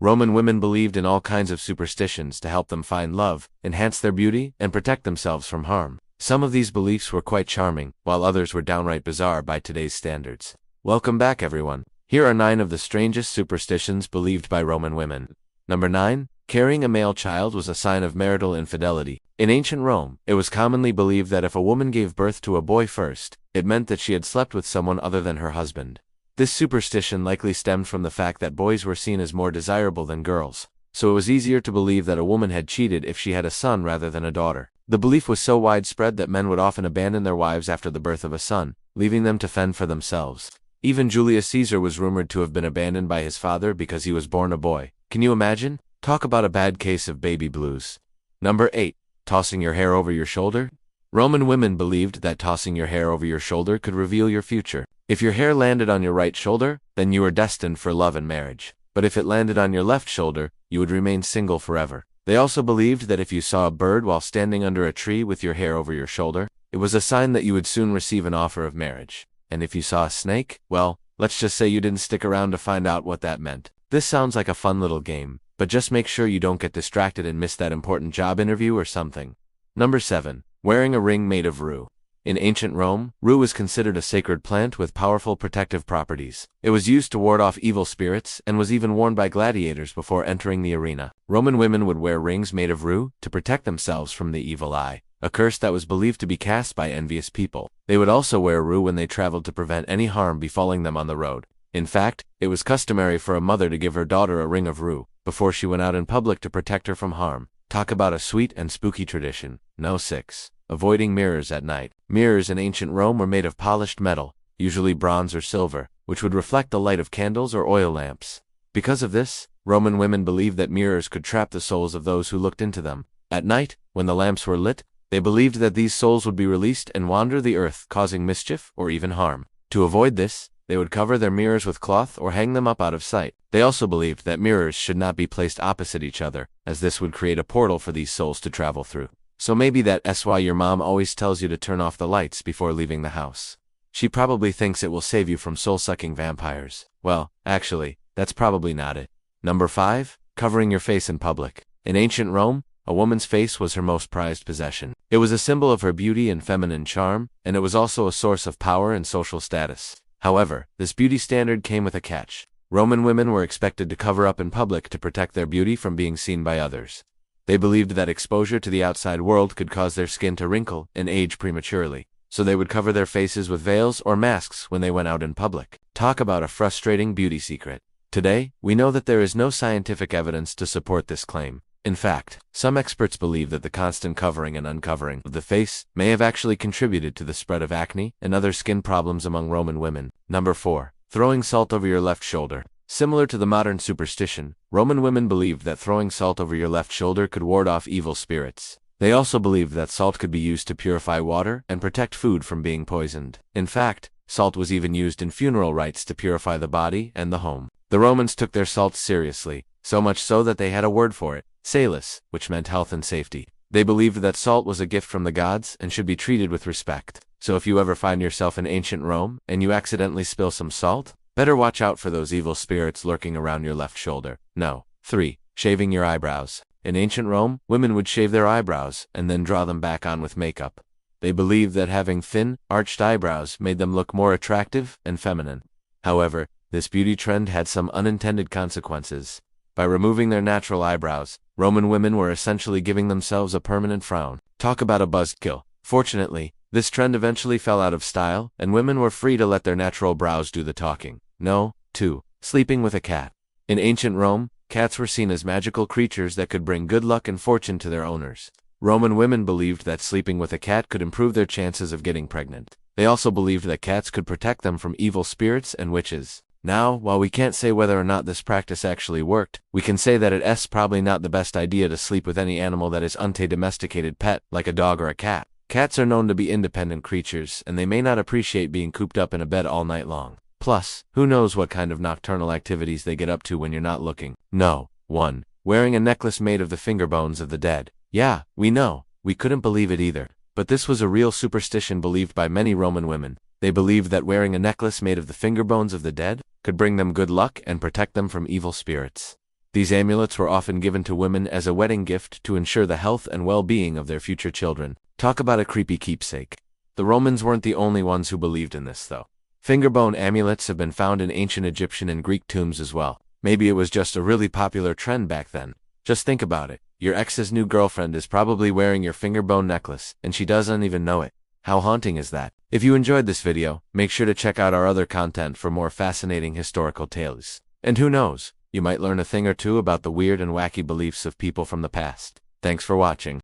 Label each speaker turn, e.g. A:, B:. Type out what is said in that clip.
A: Roman women believed in all kinds of superstitions to help them find love, enhance their beauty, and protect themselves from harm. Some of these beliefs were quite charming, while others were downright bizarre by today's standards. Welcome back, everyone. Here are 9 of the strangest superstitions believed by Roman women. Number 9. Carrying a male child was a sign of marital infidelity. In ancient Rome, it was commonly believed that if a woman gave birth to a boy first, it meant that she had slept with someone other than her husband. This superstition likely stemmed from the fact that boys were seen as more desirable than girls, so it was easier to believe that a woman had cheated if she had a son rather than a daughter. The belief was so widespread that men would often abandon their wives after the birth of a son, leaving them to fend for themselves. Even Julius Caesar was rumored to have been abandoned by his father because he was born a boy. Can you imagine? Talk about a bad case of baby blues. Number 8. Tossing your hair over your shoulder? Roman women believed that tossing your hair over your shoulder could reveal your future. If your hair landed on your right shoulder, then you were destined for love and marriage. But if it landed on your left shoulder, you would remain single forever. They also believed that if you saw a bird while standing under a tree with your hair over your shoulder, it was a sign that you would soon receive an offer of marriage. And if you saw a snake, well, let's just say you didn't stick around to find out what that meant. This sounds like a fun little game, but just make sure you don't get distracted and miss that important job interview or something. Number 7. Wearing a ring made of rue. In ancient Rome, rue was considered a sacred plant with powerful protective properties. It was used to ward off evil spirits and was even worn by gladiators before entering the arena. Roman women would wear rings made of rue to protect themselves from the evil eye, a curse that was believed to be cast by envious people. They would also wear rue when they traveled to prevent any harm befalling them on the road. In fact, it was customary for a mother to give her daughter a ring of rue before she went out in public to protect her from harm. Talk about a sweet and spooky tradition. No. 6. Avoiding mirrors at night. Mirrors in ancient Rome were made of polished metal, usually bronze or silver, which would reflect the light of candles or oil lamps. Because of this, Roman women believed that mirrors could trap the souls of those who looked into them. At night, when the lamps were lit, they believed that these souls would be released and wander the earth, causing mischief or even harm. To avoid this, they would cover their mirrors with cloth or hang them up out of sight. They also believed that mirrors should not be placed opposite each other, as this would create a portal for these souls to travel through. So maybe that's why your mom always tells you to turn off the lights before leaving the house. She probably thinks it will save you from soul-sucking vampires. Well, actually, that's probably not it. Number 5. Covering your face in public. In ancient Rome, a woman's face was her most prized possession. It was a symbol of her beauty and feminine charm, and it was also a source of power and social status. However, this beauty standard came with a catch. Roman women were expected to cover up in public to protect their beauty from being seen by others. They believed that exposure to the outside world could cause their skin to wrinkle and age prematurely, so they would cover their faces with veils or masks when they went out in public. Talk about a frustrating beauty secret. Today, we know that there is no scientific evidence to support this claim. In fact, some experts believe that the constant covering and uncovering of the face may have actually contributed to the spread of acne and other skin problems among Roman women. Number 4. Throwing salt over your left shoulder. Similar to the modern superstition, Roman women believed that throwing salt over your left shoulder could ward off evil spirits. They also believed that salt could be used to purify water and protect food from being poisoned. In fact, salt was even used in funeral rites to purify the body and the home. The Romans took their salt seriously, so much so that they had a word for it, salus, which meant health and safety. They believed that salt was a gift from the gods and should be treated with respect. So if you ever find yourself in ancient Rome and you accidentally spill some salt, better watch out for those evil spirits lurking around your left shoulder. No. 3. Shaving your eyebrows. In ancient Rome, women would shave their eyebrows and then draw them back on with makeup. They believed that having thin, arched eyebrows made them look more attractive and feminine. However, this beauty trend had some unintended consequences. By removing their natural eyebrows, Roman women were essentially giving themselves a permanent frown. Talk about a buzzkill. Fortunately, this trend eventually fell out of style, and women were free to let their natural brows do the talking. No. 2. Sleeping with a cat. In ancient Rome, cats were seen as magical creatures that could bring good luck and fortune to their owners. Roman women believed that sleeping with a cat could improve their chances of getting pregnant. They also believed that cats could protect them from evil spirits and witches. Now, while we can't say whether or not this practice actually worked, we can say that it's probably not the best idea to sleep with any animal that is not a domesticated pet, like a dog or a cat. Cats are known to be independent creatures, and they may not appreciate being cooped up in a bed all night long. Plus, who knows what kind of nocturnal activities they get up to when you're not looking. No. 1. Wearing a necklace made of the finger bones of the dead. Yeah, we know. We couldn't believe it either. But this was a real superstition believed by many Roman women. They believed that wearing a necklace made of the finger bones of the dead could bring them good luck and protect them from evil spirits. These amulets were often given to women as a wedding gift to ensure the health and well-being of their future children. Talk about a creepy keepsake. The Romans weren't the only ones who believed in this, though. Finger bone amulets have been found in ancient Egyptian and Greek tombs as well. Maybe it was just a really popular trend back then. Just think about it. Your ex's new girlfriend is probably wearing your finger bone necklace, and she doesn't even know it. How haunting is that? If you enjoyed this video, make sure to check out our other content for more fascinating historical tales. And who knows, you might learn a thing or two about the weird and wacky beliefs of people from the past. Thanks for watching.